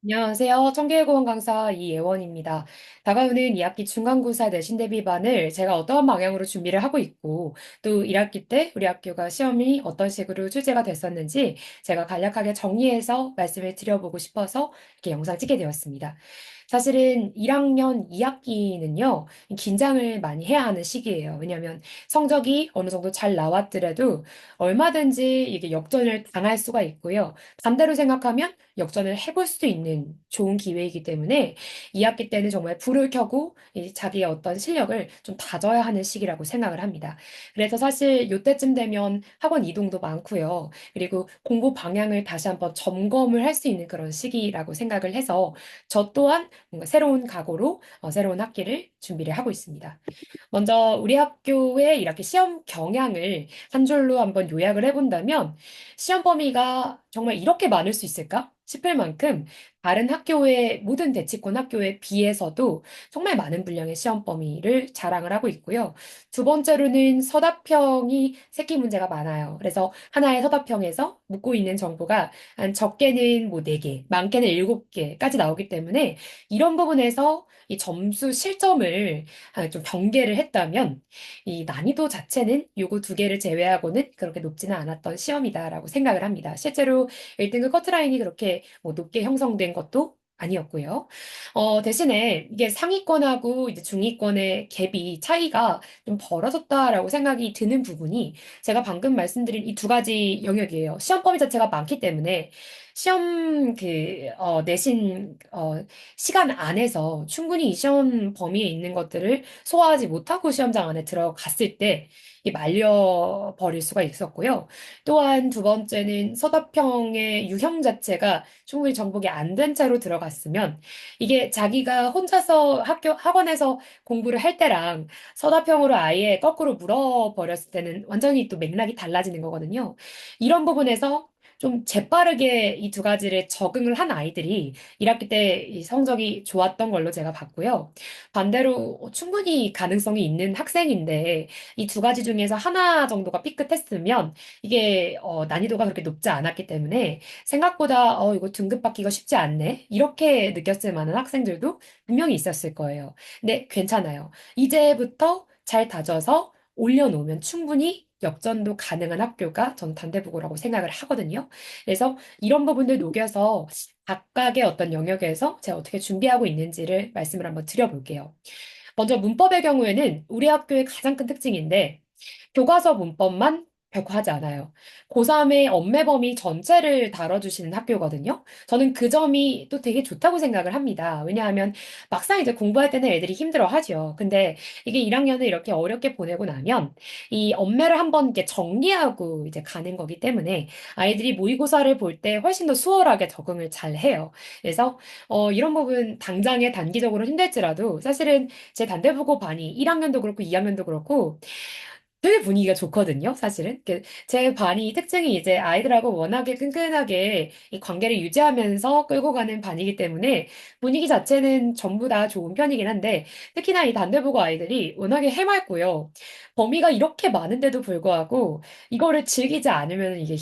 안녕하세요. 청계고원 강사 이예원입니다. 다가오는 2학기 중간고사 내신 대비반을 제가 어떠한 방향으로 준비를 하고 있고, 또 1학기 때 우리 학교가 시험이 어떤 식으로 출제가 됐었는지 제가 간략하게 정리해서 말씀을 드려보고 싶어서 이렇게 영상 찍게 되었습니다. 사실은 1학년 2학기는요, 긴장을 많이 해야 하는 시기예요. 왜냐하면 성적이 어느 정도 잘 나왔더라도 얼마든지 이게 역전을 당할 수가 있고요. 반대로 생각하면 역전을 해볼 수도 있는 좋은 기회이기 때문에 2학기 때는 정말 불을 켜고 이 자기의 어떤 실력을 좀 다져야 하는 시기라고 생각을 합니다. 그래서 사실 이때쯤 되면 학원 이동도 많고요. 그리고 공부 방향을 다시 한번 점검을 할 수 있는 그런 시기라고 생각을 해서 저 또한 뭔가 새로운 각오로 새로운 학기를 준비를 하고 있습니다. 먼저 우리 학교의 이렇게 시험 경향을 한 줄로 한번 요약을 해본다면 시험 범위가 정말 이렇게 많을 수 있을까 싶을 만큼 다른 학교의 모든 대치권 학교에 비해서도 정말 많은 분량의 시험 범위를 자랑을 하고 있고요. 두 번째로는 서답형이 새끼 문제가 많아요. 그래서 하나의 서답형에서 묻고 있는 정보가 한 적게는 뭐 4개, 많게는 7개까지 나오기 때문에 이런 부분에서 이 점수 실점을 좀 경계를 했다면 이 난이도 자체는 요거 두 개를 제외하고는 그렇게 높지는 않았던 시험이다라고 생각을 합니다. 실제로 1등급 커트라인이 그렇게 뭐 높게 형성된 것도 아니었고요. 대신에 이게 상위권하고 이제 중위권의 갭이 차이가 좀 벌어졌다라고 생각이 드는 부분이 제가 방금 말씀드린 이 두 가지 영역이에요. 시험 범위 자체가 많기 때문에 시험 내신 시간 안에서 충분히 이 시험 범위에 있는 것들을 소화하지 못하고 시험장 안에 들어갔을 때 이 말려버릴 수가 있었고요. 또한 두 번째는 서답형의 유형 자체가 충분히 정복이 안 된 채로 들어갔으면 이게 자기가 혼자서 학원에서 공부를 할 때랑 서답형으로 아예 거꾸로 물어버렸을 때는 완전히 또 맥락이 달라지는 거거든요. 이런 부분에서 좀 재빠르게 이 두 가지를 적응을 한 아이들이 1학기 때 이 성적이 좋았던 걸로 제가 봤고요. 반대로 충분히 가능성이 있는 학생인데 이 두 가지 중에서 하나 정도가 삐끗했으면 이게 난이도가 그렇게 높지 않았기 때문에 생각보다 이거 등급 받기가 쉽지 않네 이렇게 느꼈을 만한 학생들도 분명히 있었을 거예요. 근데 괜찮아요. 이제부터 잘 다져서 올려놓으면 충분히 역전도 가능한 학교가 저는 단대부고라고 생각을 하거든요. 그래서 이런 부분들 녹여서 각각의 어떤 영역에서 제가 어떻게 준비하고 있는지를 말씀을 한번 드려볼게요. 먼저 문법의 경우에는 우리 학교의 가장 큰 특징인데 교과서 문법만 벽화하지 않아요. 고3의 언매 범위 전체를 다뤄주시는 학교거든요. 저는 그 점이 또 되게 좋다고 생각을 합니다. 왜냐하면 막상 이제 공부할 때는 애들이 힘들어 하죠. 근데 이게 1학년을 이렇게 어렵게 보내고 나면 이 언매를 한번 이렇게 정리하고 이제 가는 거기 때문에 아이들이 모의고사를 볼 때 훨씬 더 수월하게 적응을 잘 해요. 그래서 이런 부분 당장에 단기적으로 힘들지라도 사실은 제 단대부고 반이 1학년도 그렇고 2학년도 그렇고 되게 분위기가 좋거든요, 사실은. 제 반이 특징이 이제 아이들하고 워낙에 끈끈하게 이 관계를 유지하면서 끌고 가는 반이기 때문에 분위기 자체는 전부 다 좋은 편이긴 한데 특히나 이 단대부고 아이들이 워낙에 해맑고요. 범위가 이렇게 많은데도 불구하고 이거를 즐기지 않으면 이게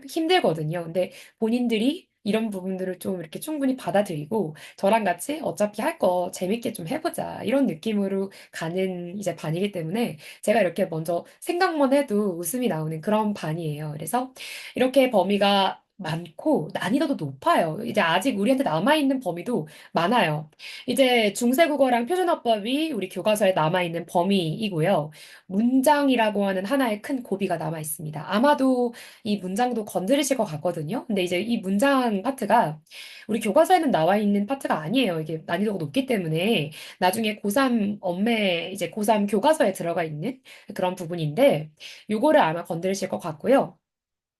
힘들거든요. 근데 본인들이 이런 부분들을 좀 이렇게 충분히 받아들이고 저랑 같이 어차피 할 거 재밌게 좀 해보자 이런 느낌으로 가는 이제 반이기 때문에 제가 이렇게 먼저 생각만 해도 웃음이 나오는 그런 반이에요. 그래서 이렇게 범위가 많고 난이도도 높아요. 이제 아직 우리한테 남아있는 범위도 많아요. 이제 중세국어랑 표준어법이 우리 교과서에 남아있는 범위이고요. 문장이라고 하는 하나의 큰 고비가 남아있습니다. 아마도 이 문장도 건드리실 것 같거든요. 근데 이제 이 문장 파트가 우리 교과서에는 나와 있는 파트가 아니에요. 이게 난이도가 높기 때문에 나중에 고3 엄매 이제 고3 교과서에 들어가 있는 그런 부분인데 요거를 아마 건드리실 것 같고요.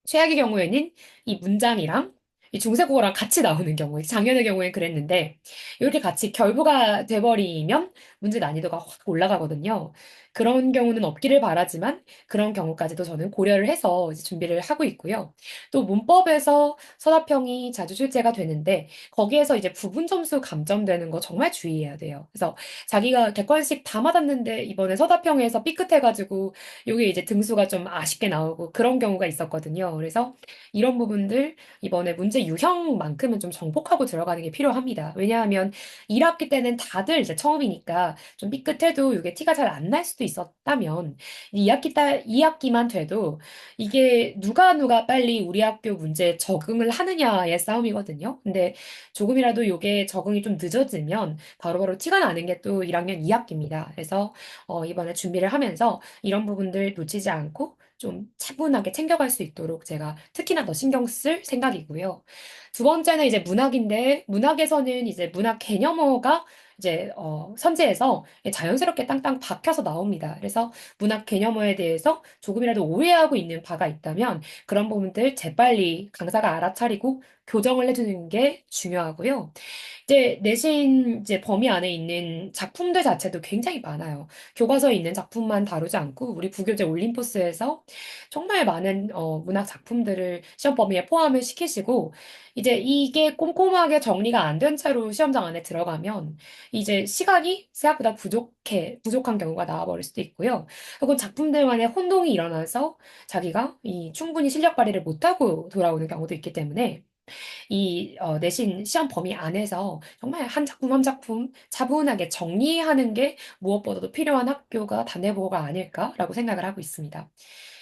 최악의 경우에는 이 문장이랑 이 중세국어랑 같이 나오는 경우에 작년의 경우엔 그랬는데 이렇게 같이 결부가 돼버리면 문제 난이도가 확 올라가거든요. 그런 경우는 없기를 바라지만 그런 경우까지도 저는 고려를 해서 이제 준비를 하고 있고요. 또 문법에서 서답형이 자주 출제가 되는데 거기에서 이제 부분 점수 감점되는 거 정말 주의해야 돼요. 그래서 자기가 객관식 다 맞았는데 이번에 서답형에서 삐끗해가지고 요게 이제 등수가 좀 아쉽게 나오고 그런 경우가 있었거든요. 그래서 이런 부분들 이번에 문제 유형만큼은 좀 정복하고 들어가는 게 필요합니다. 왜냐하면 1학기 때는 다들 이제 처음이니까 좀 삐끗해도 이게 티가 잘 안 날 수도 있었다면 2학기만 돼도 이게 누가 빨리 우리 학교 문제에 적응을 하느냐의 싸움이거든요. 근데 조금이라도 이게 적응이 좀 늦어지면 바로바로 티가 나는 게 또 1학년 2학기입니다. 그래서 이번에 준비를 하면서 이런 부분들 놓치지 않고 좀 차분하게 챙겨갈 수 있도록 제가 특히나 더 신경 쓸 생각이고요. 두 번째는 이제 문학인데 문학에서는 이제 문학 개념어가 이제 선제에서 자연스럽게 땅땅 박혀서 나옵니다. 그래서 문학 개념어에 대해서 조금이라도 오해하고 있는 바가 있다면 그런 부분들 재빨리 강사가 알아차리고 교정을 해주는 게 중요하고요. 이제 내신 이제 범위 안에 있는 작품들 자체도 굉장히 많아요. 교과서에 있는 작품만 다루지 않고 우리 부교재 올림포스에서 정말 많은 문학 작품들을 시험 범위에 포함을 시키시고 이제 이게 꼼꼼하게 정리가 안 된 채로 시험장 안에 들어가면 이제 시간이 생각보다 부족한 경우가 나와버릴 수도 있고요. 혹은 작품들만의 혼동이 일어나서 자기가 이 충분히 실력 발휘를 못하고 돌아오는 경우도 있기 때문에 이 내신 시험 범위 안에서 정말 한 작품 한 작품 차분하게 정리하는 게 무엇보다도 필요한 학교가 단해보고가 아닐까라고 생각을 하고 있습니다.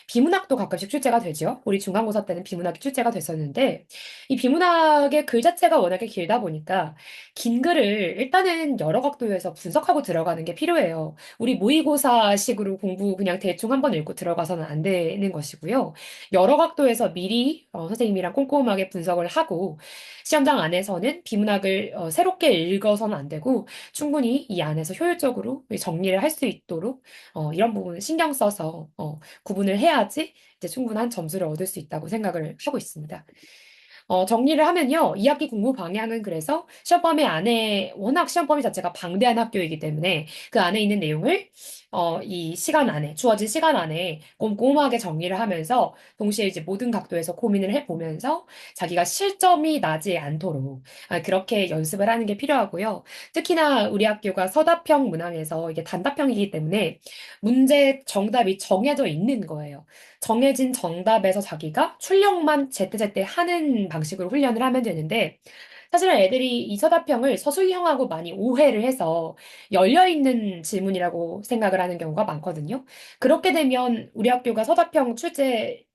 비문학도 가끔씩 출제가 되죠. 우리 중간고사 때는 비문학이 출제가 됐었는데, 이 비문학의 글 자체가 워낙에 길다 보니까, 긴 글을 일단은 여러 각도에서 분석하고 들어가는 게 필요해요. 우리 모의고사식으로 공부 그냥 대충 한번 읽고 들어가서는 안 되는 것이고요. 여러 각도에서 미리 선생님이랑 꼼꼼하게 분석을 하고, 시험장 안에서는 비문학을 새롭게 읽어서는 안 되고, 충분히 이 안에서 효율적으로 정리를 할 수 있도록 이런 부분을 신경 써서 구분을 해야지 이제 충분한 점수를 얻을 수 있다고 생각을 하고 있습니다. 정리를 하면요. 2학기 공부 방향은 그래서 시험 범위 안에 워낙 시험 범위 자체가 방대한 학교이기 때문에 그 안에 있는 내용을 이 시간 안에 주어진 시간 안에 꼼꼼하게 정리를 하면서 동시에 이제 모든 각도에서 고민을 해보면서 자기가 실점이 나지 않도록 그렇게 연습을 하는 게 필요하고요. 특히나 우리 학교가 서답형 문항에서 이게 단답형이기 때문에 문제 정답이 정해져 있는 거예요. 정해진 정답에서 자기가 출력만 제때제때 하는 방식으로 훈련을 하면 되는데, 사실은 애들이 이 서답형을 서술형하고 많이 오해를 해서 열려있는 질문이라고 생각을 하는 경우가 많거든요. 그렇게 되면 우리 학교가 서답형 출제,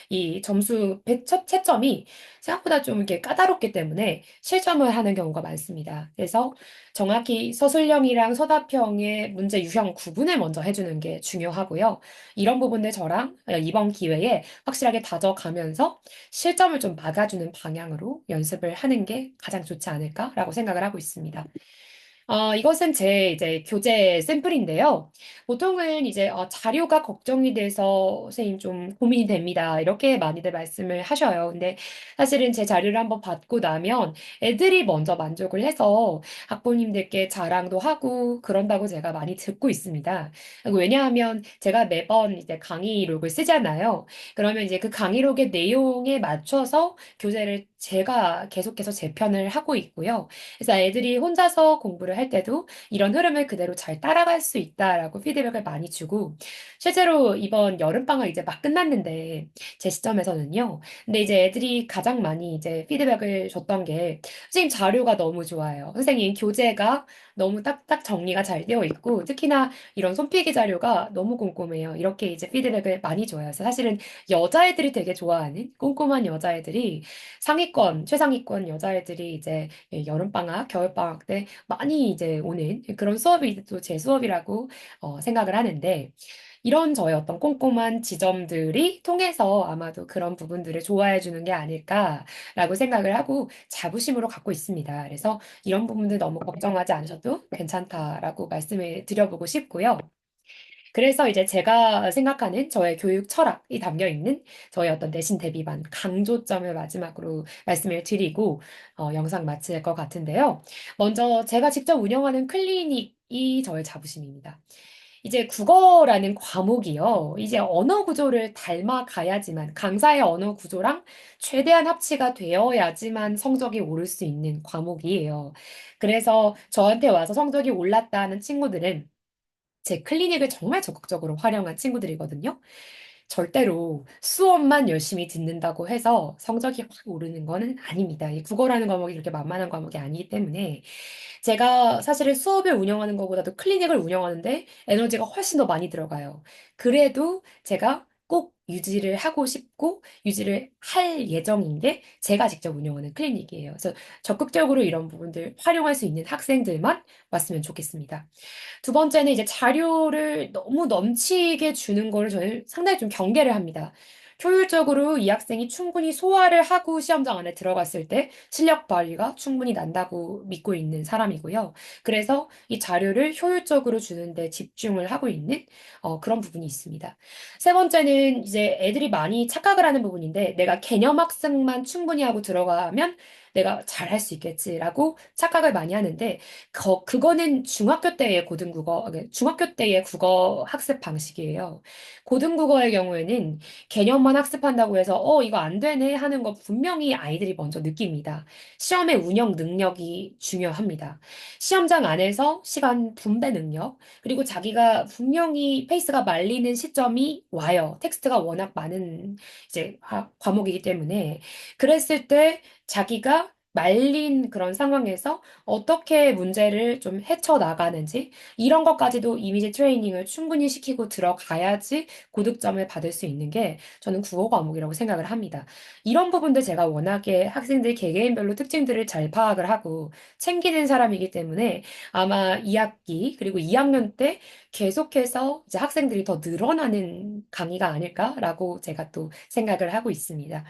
이 점수 채점이 생각보다 좀 이렇게 까다롭기 때문에 실점을 하는 경우가 많습니다. 그래서 정확히 서술형이랑 서답형의 문제 유형 구분을 먼저 해주는 게 중요하고요. 이런 부분들 저랑 이번 기회에 확실하게 다져가면서 실점을 좀 막아주는 방향으로 연습을 하는 게 가장 좋지 않을까라고 생각을 하고 있습니다. 이것은 제 이제 교재 샘플인데요. 보통은 이제 자료가 걱정이 돼서 선생님 좀 고민이 됩니다. 이렇게 많이들 말씀을 하셔요. 근데 사실은 제 자료를 한번 받고 나면 애들이 먼저 만족을 해서 학부모님들께 자랑도 하고 그런다고 제가 많이 듣고 있습니다. 왜냐하면 제가 매번 이제 강의록을 쓰잖아요. 그러면 이제 그 강의록의 내용에 맞춰서 교재를 제가 계속해서 재편을 하고 있고요. 그래서 애들이 혼자서 공부를 할 때도 이런 흐름을 그대로 잘 따라갈 수 있다라고 피드백을 많이 주고, 실제로 이번 여름방학 이제 막 끝났는데, 제 시점에서는요. 근데 이제 애들이 가장 많이 이제 피드백을 줬던 게, 선생님 자료가 너무 좋아요. 선생님 교재가 너무 딱딱 정리가 잘 되어 있고, 특히나 이런 손필기 자료가 너무 꼼꼼해요. 이렇게 이제 피드백을 많이 줘요. 그래서 사실은 여자애들이 되게 좋아하는 꼼꼼한 여자애들이 상위권, 최상위권 여자애들이 이제 여름방학, 겨울방학 때 많이 이제 오는 그런 수업이 또 제 수업이라고 생각을 하는데, 이런 저의 어떤 꼼꼼한 지점들이 통해서 아마도 그런 부분들을 좋아해 주는 게 아닐까라고 생각을 하고 자부심으로 갖고 있습니다. 그래서 이런 부분들 너무 걱정하지 않으셔도 괜찮다라고 말씀을 드려보고 싶고요. 그래서 이제 제가 생각하는 저의 교육 철학이 담겨 있는 저의 어떤 내신 대비반 강조점을 마지막으로 말씀을 드리고 영상 마칠 것 같은데요. 먼저 제가 직접 운영하는 클리닉이 저의 자부심입니다. 이제 국어라는 과목이요. 이제 언어 구조를 닮아가야지만, 강사의 언어 구조랑 최대한 합치가 되어야지만 성적이 오를 수 있는 과목이에요. 그래서 저한테 와서 성적이 올랐다 하는 친구들은 제 클리닉을 정말 적극적으로 활용한 친구들이거든요. 절대로 수업만 열심히 듣는다고 해서 성적이 확 오르는 거는 아닙니다. 이 국어라는 과목이 그렇게 만만한 과목이 아니기 때문에 제가 사실은 수업을 운영하는 것보다도 클리닉을 운영하는데 에너지가 훨씬 더 많이 들어가요. 그래도 제가 꼭 유지를 하고 싶고 유지를 할 예정인 게 제가 직접 운영하는 클리닉이에요. 그래서 적극적으로 이런 부분들 활용할 수 있는 학생들만 왔으면 좋겠습니다. 두 번째는 이제 자료를 너무 넘치게 주는 거를 저는 상당히 좀 경계를 합니다. 효율적으로 이 학생이 충분히 소화를 하고 시험장 안에 들어갔을 때 실력 발휘가 충분히 난다고 믿고 있는 사람이고요. 그래서 이 자료를 효율적으로 주는데 집중을 하고 있는 그런 부분이 있습니다. 세 번째는 이제 애들이 많이 착각을 하는 부분인데 내가 개념 학습만 충분히 하고 들어가면 내가 잘할 수 있겠지라고 착각을 많이 하는데 그거는 중학교 때의 고등국어, 중학교 때의 국어 학습 방식이에요. 고등국어의 경우에는 개념만 학습한다고 해서, 이거 안 되네 하는 거 분명히 아이들이 먼저 느낍니다. 시험의 운영 능력이 중요합니다. 시험장 안에서 시간 분배 능력, 그리고 자기가 분명히 페이스가 말리는 시점이 와요. 텍스트가 워낙 많은 이제 과목이기 때문에. 그랬을 때 자기가 말린 그런 상황에서 어떻게 문제를 좀 헤쳐나가는지 이런 것까지도 이미지 트레이닝을 충분히 시키고 들어가야지 고득점을 받을 수 있는 게 저는 국어 과목이라고 생각을 합니다. 이런 부분들 제가 워낙에 학생들 개개인별로 특징들을 잘 파악을 하고 챙기는 사람이기 때문에 아마 2학기 그리고 2학년 때 계속해서 이제 학생들이 더 늘어나는 강의가 아닐까라고 제가 또 생각을 하고 있습니다.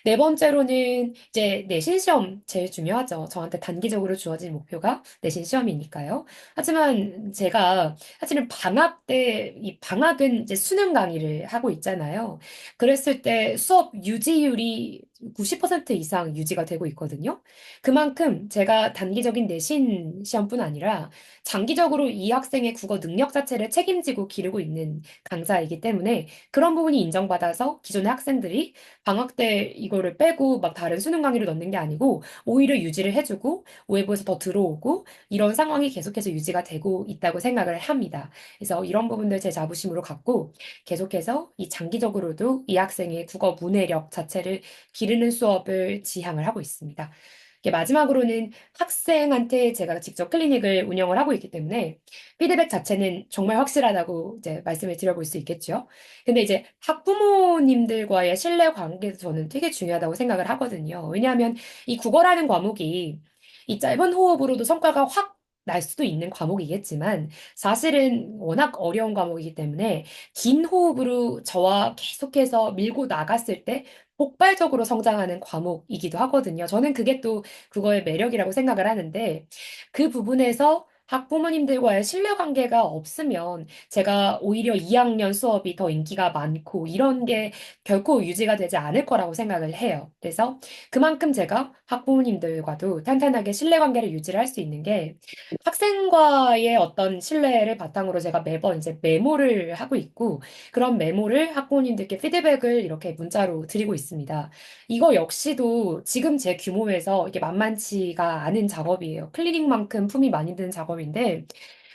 네 번째로는 이제 내신 시험 제일 중요하죠. 저한테 단기적으로 주어진 목표가 내신 시험이니까요. 하지만 제가 사실은 방학 때, 이 방학은 이제 수능 강의를 하고 있잖아요. 그랬을 때 수업 유지율이 90% 이상 유지가 되고 있거든요. 그만큼 제가 단기적인 내신 시험뿐 아니라 장기적으로 이 학생의 국어 능력 자체를 책임지고 기르고 있는 강사이기 때문에 그런 부분이 인정받아서 기존의 학생들이 방학 때 이거를 빼고 막 다른 수능 강의를 넣는 게 아니고 오히려 유지를 해주고 외부에서 더 들어오고 이런 상황이 계속해서 유지가 되고 있다고 생각을 합니다. 그래서 이런 부분들 제 자부심으로 갖고 계속해서 이 장기적으로도 이 학생의 국어 문해력 자체를 기르는 수업을 지향을 하고 있습니다. 이게 마지막으로는 학생한테 제가 직접 클리닉을 운영을 하고 있기 때문에 피드백 자체는 정말 확실하다고 이제 말씀을 드려볼 수 있겠죠. 근데 이제 학부모님들과의 신뢰 관계도 저는 되게 중요하다고 생각을 하거든요. 왜냐하면 이 국어라는 과목이 이 짧은 호흡으로도 성과가 확 날 수도 있는 과목이겠지만 사실은 워낙 어려운 과목이기 때문에 긴 호흡으로 저와 계속해서 밀고 나갔을 때 폭발적으로 성장하는 과목이기도 하거든요. 저는 그게 또 그거의 매력이라고 생각을 하는데 그 부분에서 학부모님들과의 신뢰관계가 없으면 제가 오히려 2학년 수업이 더 인기가 많고 이런 게 결코 유지가 되지 않을 거라고 생각을 해요. 그래서 그만큼 제가 학부모님들과도 탄탄하게 신뢰관계를 유지를 할 수 있는 게 학생과의 어떤 신뢰를 바탕으로 제가 매번 이제 메모를 하고 있고 그런 메모를 학부모님들께 피드백을 이렇게 문자로 드리고 있습니다. 이거 역시도 지금 제 규모에서 이게 만만치가 않은 작업이에요. 클리닉만큼 품이 많이 드는 작업인데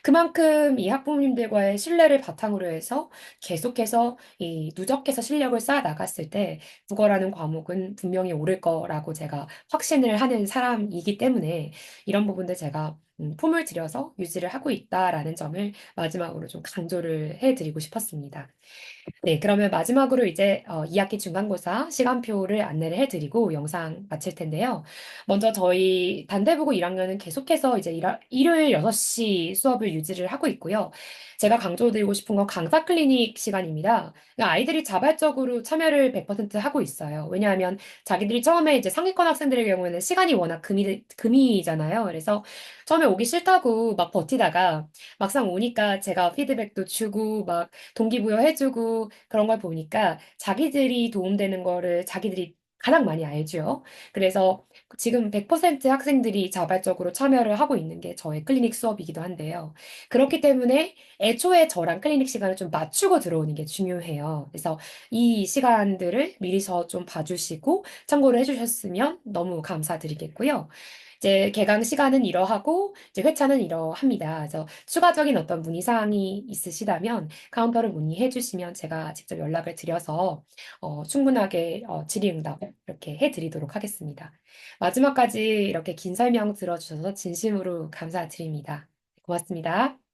그만큼 이 학부모님들과의 신뢰를 바탕으로 해서 계속해서 이 누적해서 실력을 쌓아 나갔을 때 국어라는 과목은 분명히 오를 거라고 제가 확신을 하는 사람이기 때문에 이런 부분들 제가 품을 들여서 유지를 하고 있다라는 점을 마지막으로 좀 강조를 해드리고 싶었습니다. 네, 그러면 마지막으로 이제 2학기 중간고사 시간표를 안내를 해드리고 영상 마칠 텐데요. 먼저 저희 단대부고 1학년은 계속해서 이제 일요일 6시 수업을 유지를 하고 있고요. 제가 강조드리고 싶은 건 강사 클리닉 시간입니다. 그러니까 아이들이 자발적으로 참여를 100% 하고 있어요. 왜냐하면 자기들이 처음에 이제 상위권 학생들의 경우에는 시간이 워낙 금이잖아요. 그래서 처음에 오기 싫다고 막 버티다가 막상 오니까 제가 피드백도 주고 막 동기부여 해주고 그런 걸 보니까 자기들이 도움되는 거를 자기들이 가장 많이 알죠. 그래서 지금 100% 학생들이 자발적으로 참여를 하고 있는 게 저의 클리닉 수업이기도 한데요. 그렇기 때문에 애초에 저랑 클리닉 시간을 좀 맞추고 들어오는 게 중요해요. 그래서 이 시간들을 미리서 좀 봐주시고 참고를 해주셨으면 너무 감사드리겠고요. 이제 개강 시간은 이러하고 이제 회차는 이러합니다. 그래서 추가적인 어떤 문의사항이 있으시다면 카운터를 문의해 주시면 제가 직접 연락을 드려서 충분하게 질의응답 이렇게 해드리도록 하겠습니다. 마지막까지 이렇게 긴 설명 들어주셔서 진심으로 감사드립니다. 고맙습니다.